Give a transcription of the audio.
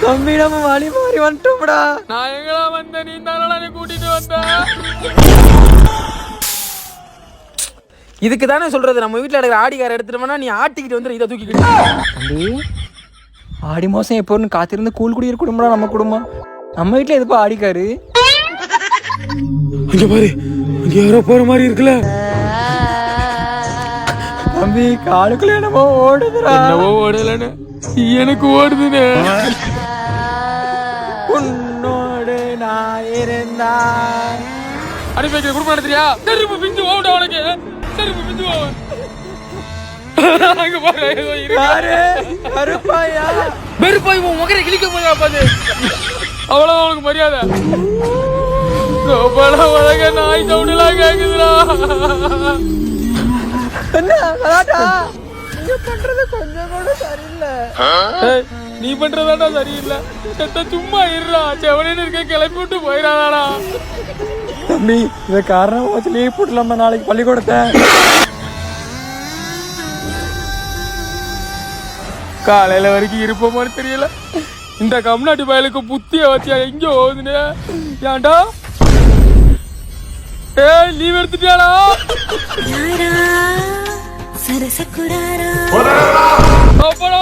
தம்பி நம்ம வழி மாறி வந்துட்டோம்டா. நான் எங்கடா வந்தேன், நீ தானே கூட்டிட்டு வந்த. இதுக்கு தானே சொல்றது, நம்ம வீட்டுல இருக்கிற ஆடிக்கார எடுத்துட்டோம்னா நீ ஆட்டிக்கிட்டு வந்து இதை தூக்கிக்கிட்டு. தம்பி ஆடி மாசம் எப்போன்னு காத்திருந்து கூழ் குடிக்கிற குடும்பம் நம்ம குடும்பம். நம்ம வீட்டுல எதுப்பா ஆடிக்காரு? அங்க பாரு, அங்க யாரோ போற மாதிரி இருக்குல்ல. தம்பி காலுக்குள்ள என்னமோ ஓடுதுடா. என்னவோ ஓடலன்னு எனக்கு ஓடுதுன்னு. உன்னோடு நான் இருந்தா அனுப்பி வைக்கிற குடும்பம் நடத்துறியா? செருப்பு பிஞ்சு ஓட உனக்கு, செருப்பு பிஞ்சு ஓ. அங்க பாரு ஏதோ இருக்கு. கருப்பாயா வெறுப்பாய் உன் முகரை கிழிக்க போதா பாது. அவ்வளவு உனக்கு மரியாதை. உலக நாய் சவுண்டெல்லாம் கேக்குதுடா. என்ன கலாட்டா? நீங்க பண்றது கொஞ்சம் கூட சரியில்லை. நீ பண்றதாடா சரியில்லை. செத்த சும்மா இருடா, செவனேன்னு இருக்க கிளப்பி விட்டு போயிடாதாடா. தம்பி இதை காரணம் வச்சு லீவ் போட்டுலாமா நாளைக்கு பள்ளிக்கூடத்தை? காலையில வரைக்கும் இருப்போமான்னு தெரியல. இந்த கம்நாட்டு பயலுக்கு புத்திய வச்சியா எங்க ஓதுனே? ஏன்டா லீவ் எடுத்துட்டியாடா? அப்படா